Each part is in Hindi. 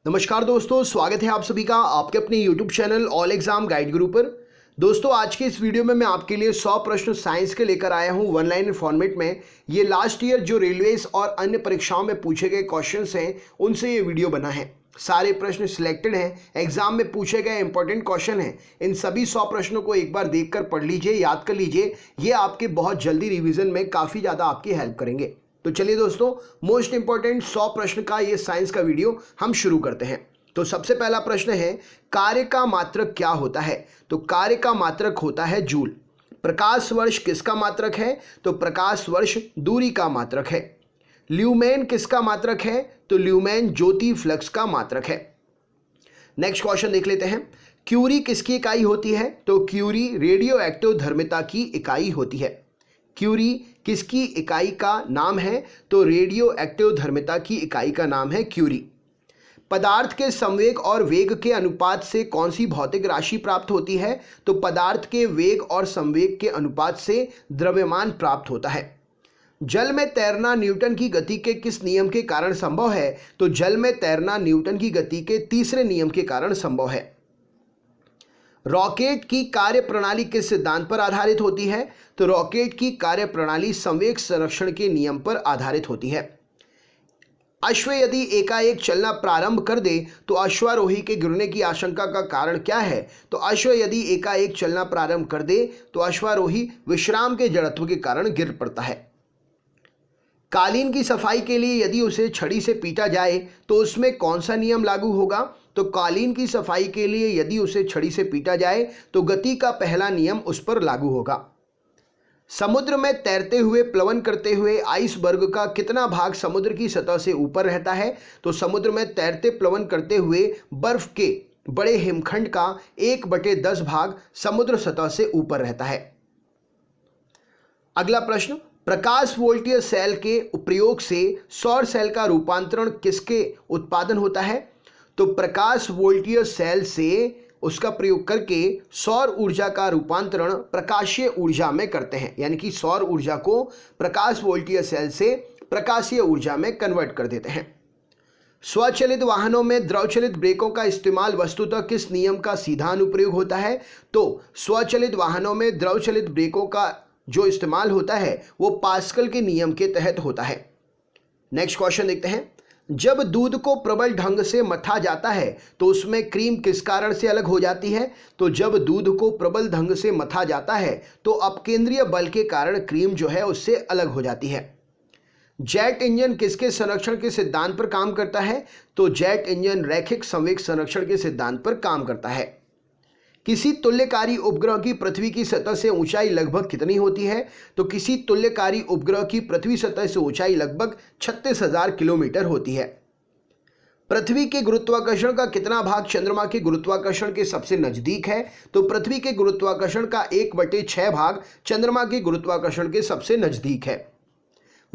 नमस्कार दोस्तों, स्वागत है आप सभी का आपके अपने YouTube channel all exam guide गुरु पर। दोस्तों, आज के इस वीडियो में मैं आपके लिए 100 प्रश्न साइंस के लेकर आया हूं वन लाइन फॉर्मेट में। ये लास्ट ईयर जो रेलवेज और अन्य परीक्षाओं में पूछे गए क्वेश्चंस हैं उनसे ये वीडियो बना है। सारे प्रश्न सिलेक्टेड हैं, एग्जाम में पूछे गए इंपॉर्टेंट क्वेश्चन हैं। इन सभी 100 प्रश्नों को एक बार देखकर पढ़ लीजिए, याद कर लीजिए। ये आपके बहुत जल्दी रिविजन में काफ़ी ज़्यादा आपकी हेल्प करेंगे। तो चलिए दोस्तों, मोस्ट इंपॉर्टेंट 100 प्रश्न का ये साइंस का वीडियो हम शुरू करते हैं। तो सबसे पहला प्रश्न है, कार्य का मात्रक क्या होता है? तो कार्य का मात्रक होता है जूल। प्रकाश वर्ष किसका मात्रक है? तो प्रकाश वर्ष दूरी का मात्रक है। ल्यूमेन किसका मात्रक है? तो ल्यूमेन ज्योति फ्लक्स का मात्रक है। नेक्स्ट क्वेश्चन देख लेते हैं, क्यूरी किसकी इकाई होती है? तो क्यूरी रेडियो एक्टिव धर्मिता की इकाई होती है। क्यूरी किसकी इकाई का नाम है? तो रेडियो एक्टिव धर्मिता की इकाई का नाम है क्यूरी। पदार्थ के संवेग और वेग के अनुपात से कौन सी भौतिक राशि प्राप्त होती है? तो पदार्थ के वेग और संवेग के अनुपात से द्रव्यमान प्राप्त होता है। जल में तैरना न्यूटन की गति के किस नियम के कारण संभव है? तो जल में तैरना न्यूटन की गति के तीसरे नियम के कारण संभव है। रॉकेट की कार्य प्रणाली किस सिद्धांत पर आधारित होती है? तो रॉकेट की कार्य प्रणाली संवेग संरक्षण के नियम पर आधारित होती है। अश्व यदि एकाएक चलना प्रारंभ कर दे तो अश्वारोही के गिरने की आशंका का कारण क्या है? तो अश्व यदि एकाएक चलना प्रारंभ कर दे तो अश्वारोही विश्राम के जड़त्व के कारण गिर पड़ता है। कालीन की सफाई के लिए यदि उसे छड़ी से पीटा जाए तो उसमें कौन सा नियम लागू होगा? तो कालीन की सफाई के लिए यदि उसे छड़ी से पीटा जाए तो गति का पहला नियम उस पर लागू होगा। समुद्र में तैरते हुए प्लवन करते हुए आइसबर्ग का कितना भाग समुद्र की सतह से ऊपर रहता है? तो समुद्र में तैरते प्लवन करते हुए बर्फ के बड़े हिमखंड का 1/10 भाग समुद्र सतह से ऊपर रहता है। अगला प्रश्न, प्रकाश वोल्टीय सेल के प्रयोग से सौर सेल का रूपांतरण किसके उत्पादन होता है? तो प्रकाश वोल्टीय सेल से उसका प्रयोग करके सौर ऊर्जा का रूपांतरण प्रकाशीय ऊर्जा में करते हैं, यानी कि सौर ऊर्जा को प्रकाश वोल्टीय सेल से प्रकाशीय ऊर्जा में कन्वर्ट कर देते हैं। स्वचालित वाहनों में द्रवचलित ब्रेकों का इस्तेमाल वस्तुतः किस नियम का सीधा अनुप्रयोग होता है? तो स्वचालित वाहनों में द्रवचलित ब्रेकों का जो इस्तेमाल होता है वो पास्कल के नियम के तहत होता है। नेक्स्ट क्वेश्चन देखते हैं, जब दूध को प्रबल ढंग से मथा जाता है तो उसमें क्रीम किस कारण से अलग हो जाती है? तो जब दूध को प्रबल ढंग से मथा जाता है तो अपकेंद्रीय बल के कारण क्रीम जो है उससे अलग हो जाती है। जेट इंजन किसके संरक्षण के सिद्धांत पर काम करता है? तो जेट इंजन रैखिक संवेग संरक्षण के सिद्धांत पर काम करता है। किसी तुल्यकारी उपग्रह की पृथ्वी की सतह से ऊंचाई लगभग कितनी होती है? तो किसी तुल्यकारी उपग्रह की पृथ्वी सतह से ऊंचाई लगभग 36,000 किलोमीटर होती है। पृथ्वी के गुरुत्वाकर्षण का कितना भाग चंद्रमा के गुरुत्वाकर्षण के सबसे नजदीक है? तो पृथ्वी के गुरुत्वाकर्षण का 1/6 भाग चंद्रमा के गुरुत्वाकर्षण के सबसे नजदीक है।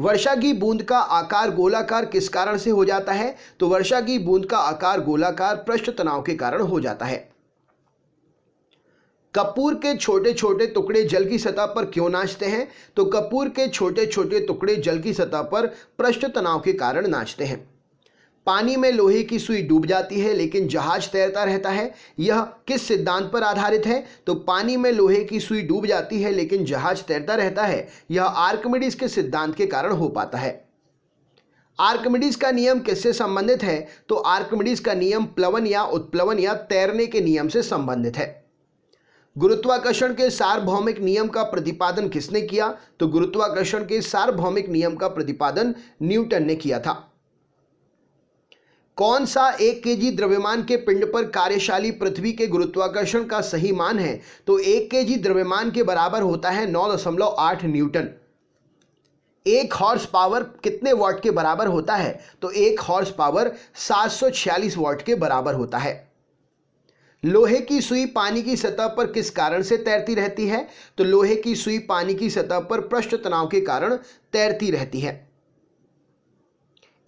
वर्षा की बूंद का आकार गोलाकार किस कारण से हो जाता है? तो वर्षा की बूंद का आकार गोलाकार पृष्ठ तनाव के कारण हो जाता है। कपूर के छोटे छोटे टुकड़े जल की सतह पर क्यों नाचते हैं? तो कपूर के छोटे छोटे टुकड़े जल की सतह पर पृष्ठ तनाव के कारण नाचते हैं। पानी में लोहे की सुई डूब जाती है लेकिन जहाज तैरता रहता है, यह किस सिद्धांत पर आधारित है? तो पानी में लोहे की सुई डूब जाती है लेकिन जहाज तैरता रहता है, यह आर्किमिडीज के सिद्धांत के कारण हो पाता है। आर्किमिडीज का नियम किससे संबंधित है? तो आर्किमिडीज का नियम प्लवन या उत्प्लवन या तैरने के नियम से संबंधित है। गुरुत्वाकर्षण के सार्वभौमिक नियम का प्रतिपादन किसने किया? तो गुरुत्वाकर्षण के सार्वभौमिक नियम का प्रतिपादन न्यूटन ने किया था। कौन सा 1 केजी द्रव्यमान के पिंड पर कार्यशाली पृथ्वी के गुरुत्वाकर्षण का सही मान है? तो 1 केजी द्रव्यमान के बराबर होता है 9.8 न्यूटन। 1 हॉर्स पावर कितने वॉट के बराबर होता है? तो 1 हॉर्स पावर 746 वॉट के बराबर होता है। लोहे की सुई पानी की सतह पर किस कारण से तैरती रहती है? तो लोहे की सुई पानी की सतह पर पृष्ठ तनाव के कारण तैरती रहती है।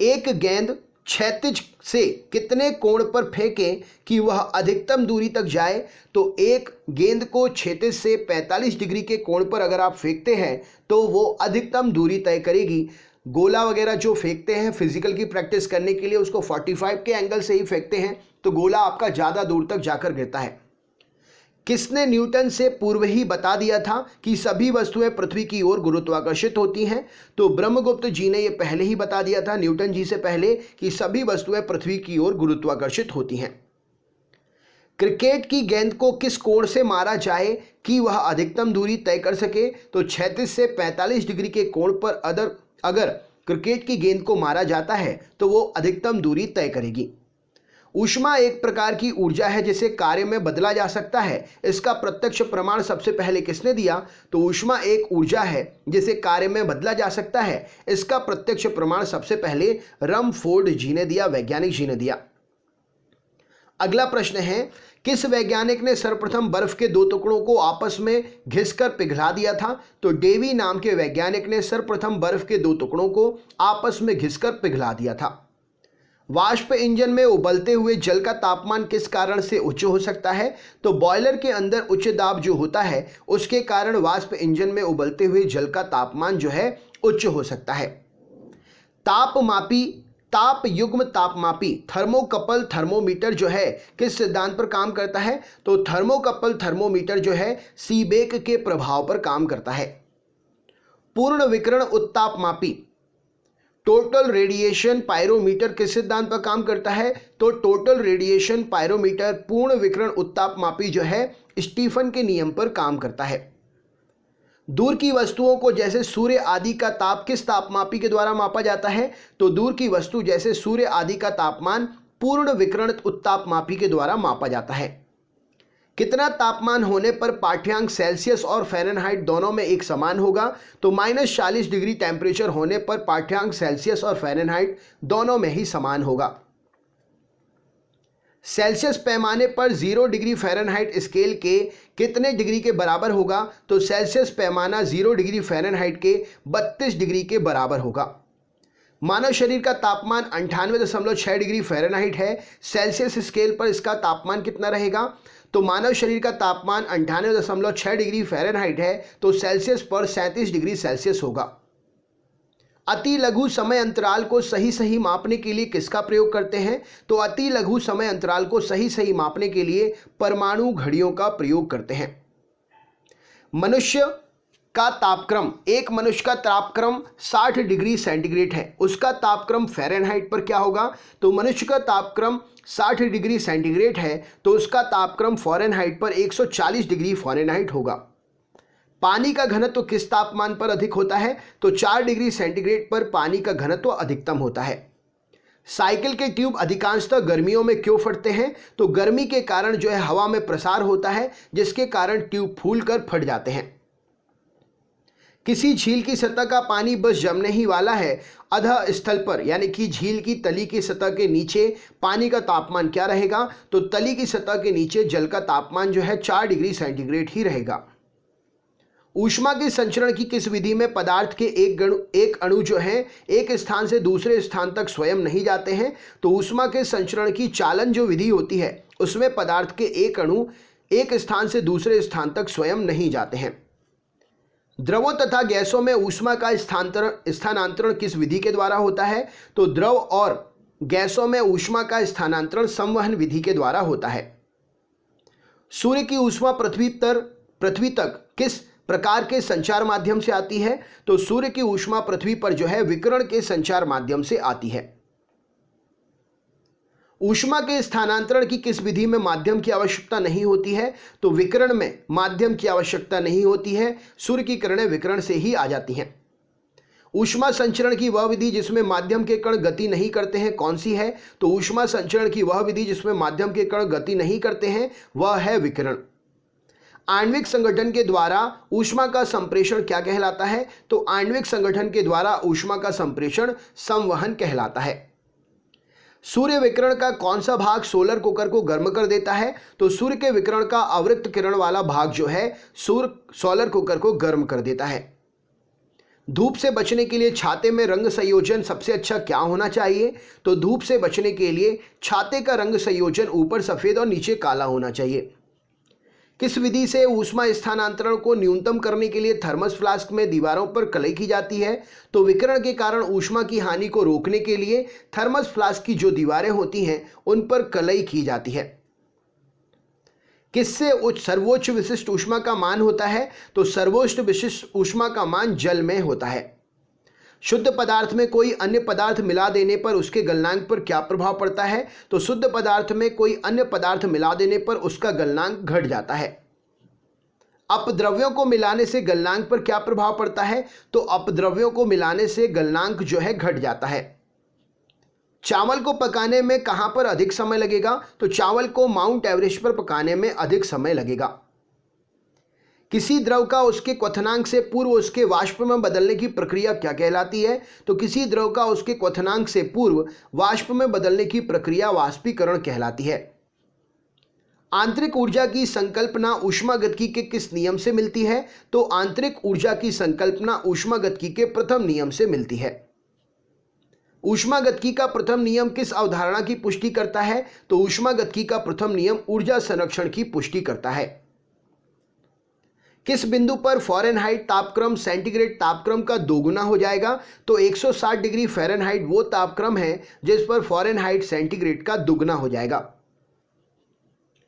एक गेंद क्षैतिज से कितने कोण पर फेंकें कि वह अधिकतम दूरी तक जाए? तो एक गेंद को क्षैतिज से 45 डिग्री के कोण पर अगर आप फेंकते हैं तो वो अधिकतम दूरी तय करेगी। गोला वगैरह जो फेंकते हैं फिजिकल की प्रैक्टिस करने के लिए उसको 45 के एंगल से ही फेंकते हैं, तो गोला आपका ज़्यादा दूर तक जाकर गिरता है। किसने न्यूटन से पूर्व ही बता दिया था कि सभी वस्तुएं पृथ्वी की ओर गुरुत्वाकर्षित होती हैं? तो ब्रह्मगुप्त जी ने यह पहले ही बता दिया था न्यूटन जी से पहले कि सभी वस्तुएं पृथ्वी की ओर गुरुत्वाकर्षित होती हैं। क्रिकेट की गेंद को किस कोण से मारा जाए कि वह अधिकतम दूरी तय कर सके? तो 36 से 45 डिग्री के कोण पर अगर क्रिकेट की गेंद को मारा जाता है तो वो अधिकतम दूरी तय करेगी। ऊष्मा एक प्रकार की ऊर्जा है जिसे कार्य में बदला जा सकता है। इसका प्रत्यक्ष प्रमाण सबसे पहले किसने दिया? तो ऊष्मा एक ऊर्जा है जिसे कार्य में बदला जा सकता है। इसका प्रत्यक्ष प्रमाण सबसे पहले रमफोर्ड जी ने दिया, वैज्ञानिक जी ने दिया। अगला प्रश्न है, किस वैज्ञानिक ने सर्वप्रथम बर्फ के दो टुकड़ों को आपस में घिसकर पिघला दिया था? तो डेवी नाम के वैज्ञानिक ने सर्वप्रथम बर्फ के दो टुकड़ों को आपस में घिसकर पिघला दिया था। वाष्प इंजन में उबलते हुए जल का तापमान किस कारण से उच्च हो सकता है? तो बॉयलर के अंदर उच्च दाब जो होता है उसके कारण वाष्प इंजन में उबलते हुए जल का तापमान जो है उच्च हो सकता है। ताप युग्म तापमापी थर्मोकपल थर्मोमीटर जो है किस सिद्धांत पर काम करता है? तो थर्मोकपल थर्मोमीटर जो है सीबेक के प्रभाव पर काम करता है। पूर्ण विकिरण उत्तापमापी टोटल रेडिएशन पायरोमीटर किस सिद्धांत पर काम करता है? तो टोटल रेडिएशन पायरोमीटर पूर्ण विकिरण उत्तापमापी जो है स्टीफन के नियम पर काम करता है। दूर की वस्तुओं को जैसे सूर्य आदि का ताप किस तापमापी के द्वारा मापा जाता है? तो दूर की वस्तु जैसे सूर्य आदि का तापमान पूर्ण विकिरण उत्तापमापी के द्वारा मापा जाता है। कितना तापमान होने पर पाठ्यांक सेल्सियस और फ़ारेनहाइट दोनों में एक समान होगा? तो -40 डिग्री टेम्परेचर होने पर पाठ्यांक सेल्सियस और फ़ारेनहाइट दोनों में ही समान होगा। सेल्सियस पैमाने पर 0 डिग्री फ़ारेनहाइट स्केल के कितने डिग्री के बराबर होगा? तो सेल्सियस पैमाना 0 डिग्री फ़ारेनहाइट के 32 डिग्री के बराबर होगा। मानव शरीर का तापमान 98.6 डिग्री फ़ारेनहाइट है। सेल्सियस स्केल पर इसका तापमान कितना रहेगा? तो मानव शरीर का तापमान 98.6 डिग्री फ़ारेनहाइट है, तो सेल्सियस पर 37 डिग्री सेल्सियस होगा। अति लघु समय अंतराल को सही मापने के लिए किसका प्रयोग करते हैं? तो अति लघु समय अंतराल को सही मापने के लिए परमाणु घड़ियों का प्रयोग करते हैं। मनुष्य का तापक्रम, एक मनुष्य का तापक्रम 60 डिग्री सेंटीग्रेड है, उसका तापक्रम फ़ारेनहाइट पर क्या होगा? तो मनुष्य का तापक्रम 60 डिग्री सेंटीग्रेड है, तो उसका तापक्रम फ़ारेनहाइट पर 140 डिग्री फ़ारेनहाइट होगा। पानी का घनत्व किस तापमान पर अधिक होता है? तो 4 डिग्री सेंटीग्रेड पर पानी का घनत्व अधिकतम होता है। साइकिल के ट्यूब अधिकांशतः गर्मियों में क्यों फटते हैं? तो गर्मी के कारण जो है हवा में प्रसार होता है, जिसके कारण ट्यूब फूलकर फट जाते हैं। किसी झील की सतह का पानी बस जमने ही वाला है, अधः स्थल पर यानी कि झील की तली की सतह के नीचे पानी का तापमान क्या रहेगा? तो तली की सतह के नीचे जल का तापमान जो है 4 डिग्री सेंटीग्रेड ही रहेगा। ऊष्मा के संचरण की किस विधि में पदार्थ के एक अणु जो है एक स्थान से दूसरे स्थान तक स्वयं नहीं जाते हैं? तो ऊष्मा के संचरण की चालन जो विधि होती है उसमें पदार्थ के एक अणु एक स्थान से दूसरे स्थान तक स्वयं नहीं जाते हैं। द्रवों तथा गैसों में ऊष्मा का स्थानांतरण किस विधि के द्वारा होता है? तो द्रव और गैसों में ऊष्मा का स्थानांतरण संवहन विधि के द्वारा होता है। सूर्य की ऊष्मा पृथ्वी तक किस प्रकार के संचार माध्यम से आती है? तो सूर्य की ऊष्मा पृथ्वी पर जो है विकिरण के संचार माध्यम से आती है। ऊष्मा के स्थानांतरण की किस विधि में माध्यम की आवश्यकता नहीं होती है? तो विकिरण में माध्यम की आवश्यकता नहीं होती है, सूर्य की किरणें विकिरण से ही आ जाती हैं। ऊष्मा संचरण की वह विधि जिसमें माध्यम के कण गति नहीं करते हैं कौन सी है? तो ऊष्मा संचरण की वह विधि जिसमें माध्यम के कण गति नहीं करते हैं वह है विकिरण। आणविक संगठन के द्वारा ऊष्मा का संप्रेषण क्या कहलाता है? तो आणविक संगठन के द्वारा ऊष्मा का संप्रेषण संवहन कहलाता है। सूर्य विकिरण का कौन सा भाग सोलर कुकर को गर्म कर देता है? तो सूर्य के विकिरण का अवृत्त किरण वाला भाग जो है सोलर कुकर को गर्म कर देता है। धूप से बचने के लिए छाते में रंग संयोजन सबसे अच्छा क्या होना चाहिए? तो धूप से बचने के लिए छाते का रंग संयोजन ऊपर सफ़ेद और नीचे काला होना चाहिए। किस विधि से ऊष्मा स्थानांतरण को न्यूनतम करने के लिए थर्मस फ्लास्क में दीवारों पर कलई की जाती है? तो विकिरण के कारण ऊष्मा की हानि को रोकने के लिए थर्मस फ्लास्क की जो दीवारें होती हैं उन पर कलई की जाती है। किससे सर्वोच्च विशिष्ट ऊष्मा का मान होता है? तो सर्वोच्च विशिष्ट ऊष्मा का मान जल में होता है। शुद्ध पदार्थ में कोई अन्य पदार्थ मिला देने पर उसके गलनांक पर क्या प्रभाव पड़ता है? तो शुद्ध पदार्थ में कोई अन्य पदार्थ मिला देने पर उसका गलनांक घट जाता है। अपद्रव्यों को मिलाने से गलनांक पर क्या प्रभाव पड़ता है? तो अपद्रव्यों को मिलाने से गलनांक जो है घट जाता है। चावल को पकाने में कहां पर अधिक समय लगेगा? तो चावल को माउंट एवरेस्ट पर पकाने में अधिक समय लगेगा। किसी द्रव का उसके क्वथनांक से पूर्व उसके वाष्प में बदलने की प्रक्रिया क्या कहलाती है? तो किसी द्रव का उसके क्वथनांक से पूर्व वाष्प में बदलने की प्रक्रिया वाष्पीकरण कहलाती है। आंतरिक ऊर्जा की संकल्पना ऊष्मागतिकी के किस नियम से मिलती है? तो आंतरिक ऊर्जा की संकल्पना ऊष्मागतिकी के प्रथम नियम से मिलती है। ऊष्मागतिकी का प्रथम नियम किस अवधारणा की पुष्टि करता है? तो ऊष्मागतिकी का प्रथम नियम ऊर्जा संरक्षण की पुष्टि करता है। किस बिंदु पर फ़ारेनहाइट तापक्रम सेंटीग्रेड तापक्रम का दोगुना हो जाएगा? तो 160 डिग्री फ़ारेनहाइट वो तापक्रम है जिस पर फ़ारेनहाइट सेंटीग्रेड का दुगना हो जाएगा।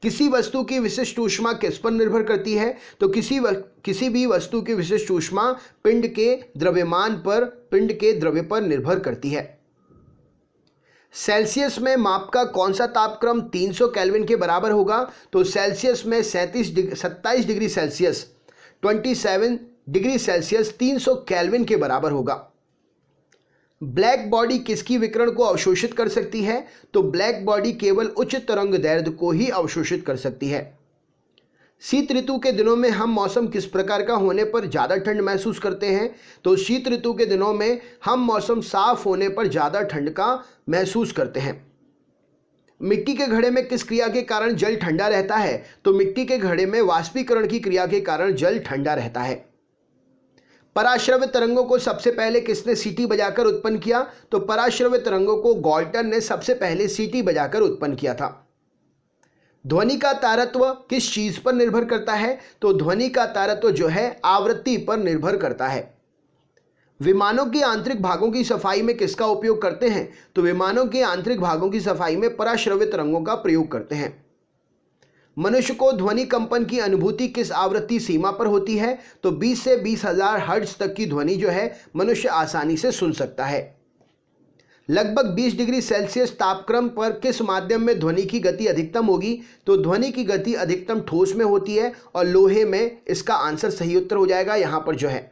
किसी वस्तु की विशिष्ट ऊष्मा किस पर निर्भर करती है? तो किसी भी वस्तु की विशिष्ट ऊष्मा पिंड के द्रव्यमान पर, पिंड के द्रव्य पर निर्भर करती है। सेल्सियस में माप का कौन सा तापक्रम 300 केल्विन के बराबर होगा? तो सेल्सियस में 27 degree Celsius 27 degree Celsius 300 kelvin के बराबर होगा। ब्लैक बॉडी किसकी विकिरण को अवशोषित कर सकती है? तो ब्लैक बॉडी केवल उच्च तरंग दैर्ध्य को ही अवशोषित कर सकती है। शीत ऋतु के दिनों में हम मौसम किस प्रकार का होने पर ज़्यादा ठंड महसूस करते हैं? तो शीत ऋतु के दिनों में हम मौसम साफ होने पर ज़्यादा ठंड का महसूस करते हैं। मिट्टी के घड़े में किस क्रिया के कारण जल ठंडा रहता है? तो मिट्टी के घड़े में वाष्पीकरण की क्रिया के कारण जल ठंडा रहता है। पराश्रव्य तरंगों को सबसे पहले किसने सीटी बजाकर उत्पन्न किया? तो पराश्रव्य तरंगों को गॉल्टन ने सबसे पहले सीटी बजाकर उत्पन्न किया था। ध्वनि का तारत्व किस चीज पर निर्भर करता है? तो ध्वनि का तारत्व जो है आवृत्ति पर निर्भर करता है। विमानों के आंतरिक भागों की सफाई में किसका उपयोग करते हैं? तो विमानों के आंतरिक भागों की सफाई में पराश्रव्य तरंगों का प्रयोग करते हैं। मनुष्य को ध्वनि कंपन की अनुभूति किस आवृत्ति सीमा पर होती है? तो 20 से 20,000 हर्ट्ज तक की ध्वनि जो है मनुष्य आसानी से सुन सकता है। लगभग 20 डिग्री सेल्सियस तापक्रम पर किस माध्यम में ध्वनि की गति अधिकतम होगी? तो ध्वनि की गति अधिकतम ठोस में होती है और लोहे में। इसका आंसर सही उत्तर हो जाएगा यहाँ पर जो है।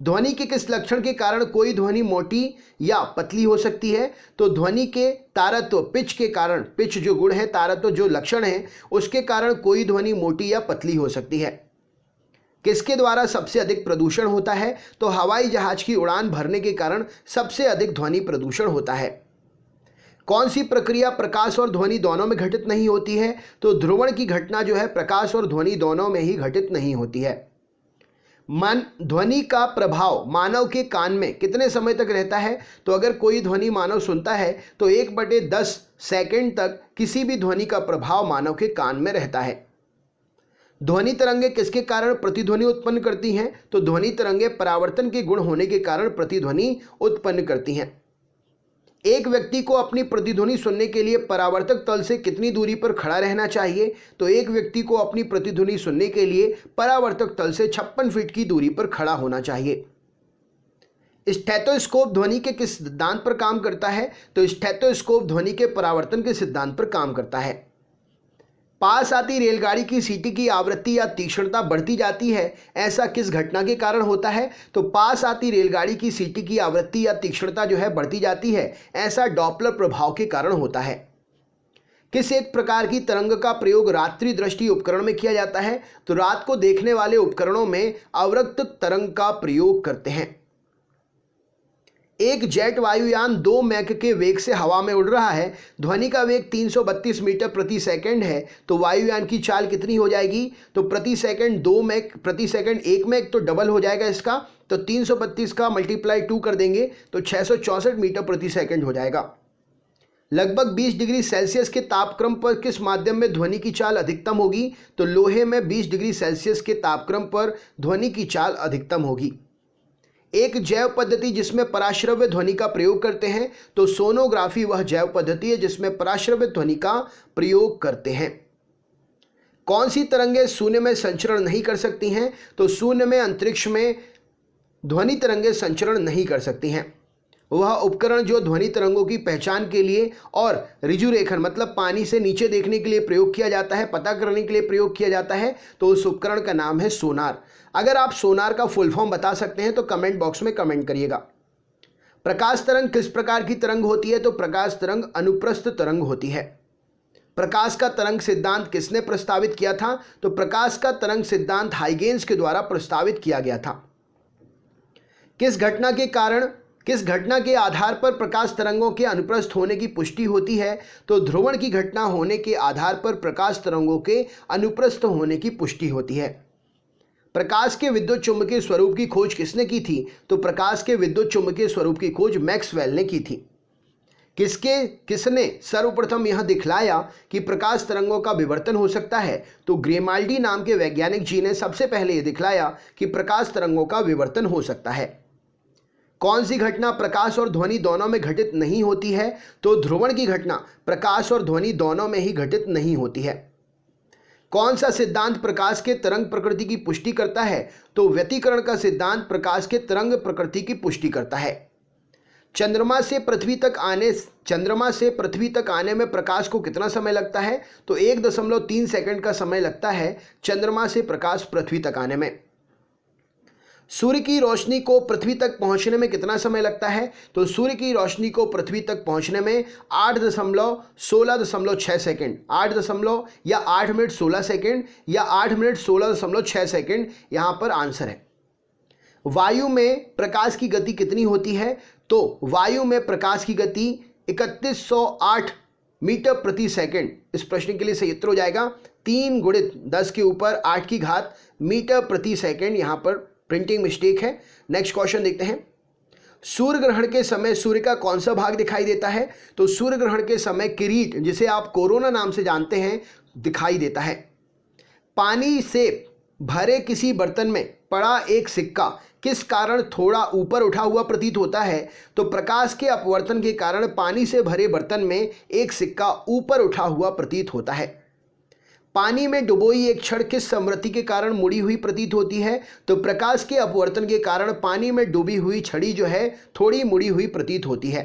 ध्वनि के किस लक्षण के कारण कोई ध्वनि मोटी या पतली हो सकती है? तो ध्वनि के तारत्व पिच के कारण, पिच जो गुण है, तारत्व जो लक्षण है, उसके कारण कोई ध्वनि मोटी या पतली हो सकती है। किसके द्वारा सबसे अधिक प्रदूषण होता है? तो हवाई जहाज की उड़ान भरने के कारण सबसे अधिक ध्वनि प्रदूषण होता है। कौन सी प्रक्रिया प्रकाश और ध्वनि दोनों में घटित नहीं होती है? तो ध्रुवण की घटना जो है प्रकाश और ध्वनि दोनों में ही घटित नहीं होती है। ध्वनि का प्रभाव मानव के कान में कितने समय तक रहता है? तो अगर कोई ध्वनि मानव सुनता है तो 1/10 सेकंड तक किसी भी ध्वनि का प्रभाव मानव के कान में रहता है। ध्वनि तरंगे किसके कारण प्रतिध्वनि उत्पन्न करती हैं? तो ध्वनि तरंगे परावर्तन के गुण होने के कारण प्रतिध्वनि उत्पन्न करती हैं। एक व्यक्ति को अपनी प्रतिध्वनि सुनने के लिए परावर्तक तल से कितनी दूरी पर खड़ा रहना चाहिए? तो एक व्यक्ति को अपनी प्रतिध्वनि सुनने के लिए परावर्तक तल से 56 फीट की दूरी पर खड़ा होना चाहिए। स्टेथोस्कोप ध्वनि के किस सिद्धांत पर काम करता है? तो स्टेथोस्कोप ध्वनि के परावर्तन के सिद्धांत पर काम करता है। पास आती रेलगाड़ी की सीटी की आवृत्ति या तीक्ष्णता बढ़ती जाती है, ऐसा किस घटना के कारण होता है? तो पास आती रेलगाड़ी की सीटी की आवृत्ति या तीक्ष्णता जो है बढ़ती जाती है, ऐसा डॉपलर प्रभाव के कारण होता है। किस एक प्रकार की तरंग का प्रयोग रात्रि दृष्टि उपकरण में किया जाता है? तो रात को देखने वाले उपकरणों में अवरक्त तरंग का प्रयोग करते हैं। एक जेट वायुयान 2 मैक के वेग से हवा में उड़ रहा है। ध्वनि का वेग 332 मीटर प्रति सेकंड है, तो वायुयान की चाल कितनी हो जाएगी? तो प्रति सेकंड 2 मैक प्रति सेकंड, 1 मैक तो डबल हो जाएगा इसका, तो 332 का मल्टीप्लाई 2 कर देंगे तो 664 मीटर प्रति सेकंड हो जाएगा। लगभग 20 डिग्री सेल्सियस के तापक्रम पर किस माध्यम में ध्वनि की चाल अधिकतम होगी? तो लोहे में 20 डिग्री सेल्सियस के तापक्रम पर ध्वनि की चाल अधिकतम होगी। एक जैव पद्धति जिसमें पराश्रव्य ध्वनि का प्रयोग करते हैं, तो सोनोग्राफी वह जैव पद्धति है जिसमें पराश्रव्य ध्वनि का प्रयोग करते हैं। कौन सी तरंगें शून्य में संचरण नहीं कर सकती हैं? तो शून्य में अंतरिक्ष में ध्वनि तरंगें संचरण नहीं कर सकती हैं। वह उपकरण जो ध्वनि तरंगों की पहचान के लिए और ऋजुरेखण मतलब पानी से नीचे देखने के लिए प्रयोग किया जाता है, पता करने के लिए प्रयोग किया जाता है, तो उस उपकरण का नाम है सोनार। अगर आप सोनार का फुल फॉर्म बता सकते हैं तो कमेंट बॉक्स में कमेंट करिएगा। प्रकाश तरंग किस प्रकार की तरंग होती है? तो प्रकाश तरंग अनुप्रस्थ तरंग होती है। प्रकाश का तरंग सिद्धांत किसने प्रस्तावित किया था? तो प्रकाश का तरंग सिद्धांत हाइगेन्स के द्वारा प्रस्तावित किया गया था। किस घटना के आधार पर प्रकाश तरंगों के अनुप्रस्थ होने की पुष्टि होती है? तो ध्रुवण की घटना होने के आधार पर प्रकाश तरंगों के अनुप्रस्थ होने की पुष्टि होती है। प्रकाश के विद्युत चुम्बकीय स्वरूप की खोज किसने की थी? तो प्रकाश के विद्युत चुम्बकीय स्वरूप की खोज मैक्सवेल ने की थी। किसने सर्वप्रथम यह दिखलाया कि प्रकाश तरंगों का विवर्तन हो सकता है? तो ग्रेमाल्डी नाम के वैज्ञानिक जी ने सबसे पहले यह दिखलाया कि प्रकाश तरंगों का विवर्तन हो सकता है। कौन सी घटना प्रकाश और ध्वनि दोनों में घटित नहीं होती है? तो ध्रुवण की घटना प्रकाश और ध्वनि दोनों में ही घटित नहीं होती है। कौन सा सिद्धांत प्रकाश के तरंग प्रकृति की पुष्टि करता है? तो व्यतिकरण का सिद्धांत प्रकाश के तरंग प्रकृति की पुष्टि करता है। चंद्रमा से पृथ्वी तक आने में प्रकाश को कितना समय लगता है? तो 1.3 सेकंड का समय लगता है चंद्रमा से प्रकाश पृथ्वी तक आने में। सूर्य की रोशनी को पृथ्वी तक पहुंचने में कितना समय लगता है? तो सूर्य की रोशनी को पृथ्वी तक पहुंचने में 8.16 सेकंड, 8 मिनट 16 सेकंड या 8 मिनट 16.6 सेकंड यहाँ पर आंसर है। वायु में प्रकाश की गति कितनी होती है? तो वायु में प्रकाश की गति 3108 मीटर प्रति सेकंड। इस प्रश्न के लिए सही उत्तर हो जाएगा 3 गुणित 10 के ऊपर 8 की घात मीटर प्रति सेकंड। यहाँ पर प्रिंटिंग मिस्टेक है। नेक्स्ट क्वेश्चन देखते हैं। सूर्य ग्रहण के समय सूर्य का कौन सा भाग दिखाई देता है? तो सूर्य ग्रहण के समय किरीट, जिसे आप कोरोना नाम से जानते हैं, दिखाई देता है। पानी से भरे किसी बर्तन में पड़ा एक सिक्का किस कारण थोड़ा ऊपर उठा हुआ प्रतीत होता है? तो प्रकाश के अपवर्तन के कारण पानी से भरे बर्तन में एक सिक्का ऊपर उठा हुआ प्रतीत होता है। पानी में डुबोई एक छड़ किस समृद्धि के कारण मुड़ी हुई प्रतीत होती है? तो प्रकाश के अपवर्तन के कारण पानी में डूबी हुई छड़ी जो है थोड़ी मुड़ी हुई प्रतीत होती है।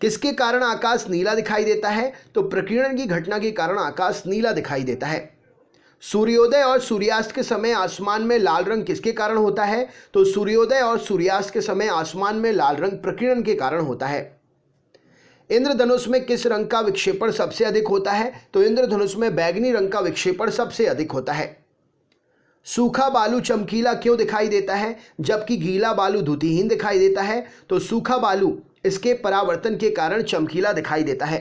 किसके कारण आकाश नीला दिखाई देता है? तो प्रकीर्णन की घटना के कारण आकाश नीला दिखाई देता है। सूर्योदय और सूर्यास्त के समय आसमान में लाल रंग किसके कारण होता है? तो सूर्योदय और सूर्यास्त के समय आसमान में लाल रंग प्रकीर्णन के कारण होता है। इंद्रधनुष में किस रंग का विक्षेपण सबसे अधिक होता है? तो इंद्रधनुष में बैगनी रंग का विक्षेपण सबसे अधिक होता है। सूखा बालू चमकीला क्यों दिखाई देता है जबकि गीला बालू द्युतिहीन दिखाई देता है? तो सूखा बालू इसके परावर्तन के कारण चमकीला दिखाई देता है।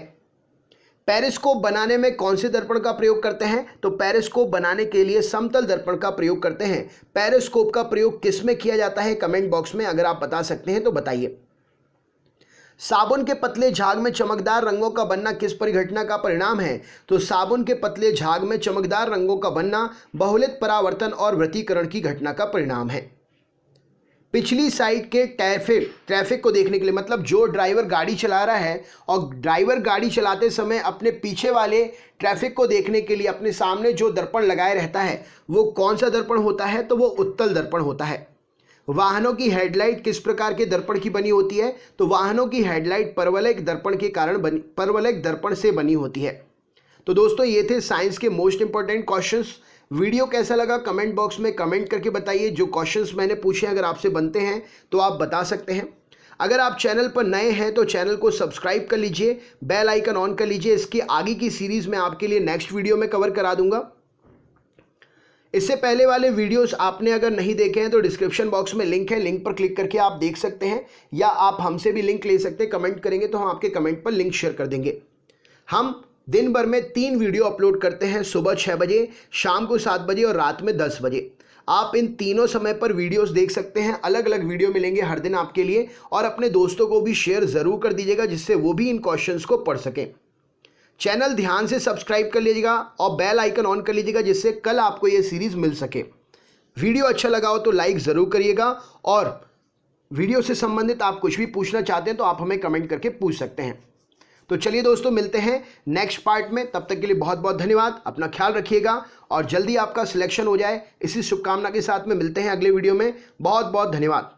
पेरिस्कोप बनाने में कौन से दर्पण का प्रयोग करते हैं? तो पेरिस्कोप बनाने के लिए समतल दर्पण का प्रयोग करते हैं। पेरिस्कोप का प्रयोग किस में किया जाता है? कमेंट बॉक्स में अगर आप बता सकते हैं तो बताइए। साबुन के पतले झाग में चमकदार रंगों का बनना किस परिघटना का परिणाम है? तो साबुन के पतले झाग में चमकदार रंगों का बनना बहुलित परावर्तन और वृत्तीकरण की घटना का परिणाम है। पिछली साइड के ट्रैफिक को देखने के लिए, मतलब जो ड्राइवर गाड़ी चला रहा है और ड्राइवर गाड़ी चलाते समय अपने पीछे वाले ट्रैफिक को देखने के लिए अपने सामने जो दर्पण लगाए रहता है वो कौन सा दर्पण होता है? तो वो उत्तल दर्पण होता है। वाहनों की हेडलाइट किस प्रकार के दर्पण की बनी होती है? तो वाहनों की हेडलाइट परवलयिक दर्पण से बनी होती है। तो दोस्तों ये थे साइंस के मोस्ट इंपॉर्टेंट क्वेश्चंस। वीडियो कैसा लगा कमेंट बॉक्स में कमेंट करके बताइए। जो क्वेश्चंस मैंने पूछे अगर आपसे बनते हैं तो आप बता सकते हैं। अगर आप चैनल पर नए हैं तो चैनल को सब्सक्राइब कर लीजिए, बेल आइकन ऑन कर लीजिए। इसकी आगे की सीरीज में आपके लिए नेक्स्ट वीडियो में कवर करा दूंगा। इससे पहले वाले वीडियोस आपने अगर नहीं देखे हैं तो डिस्क्रिप्शन बॉक्स में लिंक है, लिंक पर क्लिक करके आप देख सकते हैं, या आप हमसे भी लिंक ले सकते हैं। कमेंट करेंगे तो हम आपके कमेंट पर लिंक शेयर कर देंगे। हम दिन भर में 3 वीडियो अपलोड करते हैं, सुबह 6 बजे, शाम को 7 बजे और रात में 10 बजे। आप इन तीनों समय पर वीडियोस देख सकते हैं। अलग अलग वीडियो मिलेंगे हर दिन आपके लिए, और अपने दोस्तों को भी शेयर ज़रूर कर दीजिएगा जिससे वो भी इन क्वेश्चंस को पढ़ सकें। चैनल ध्यान से सब्सक्राइब कर लीजिएगा और बेल आइकन ऑन कर लीजिएगा जिससे कल आपको ये सीरीज़ मिल सके। वीडियो अच्छा लगा हो तो लाइक ज़रूर करिएगा, और वीडियो से संबंधित आप कुछ भी पूछना चाहते हैं तो आप हमें कमेंट करके पूछ सकते हैं। तो चलिए दोस्तों, मिलते हैं नेक्स्ट पार्ट में। तब तक के लिए बहुत बहुत धन्यवाद। अपना ख्याल रखिएगा और जल्दी आपका सिलेक्शन हो जाए, इसी शुभकामना के साथ में मिलते हैं अगले वीडियो में। बहुत बहुत धन्यवाद।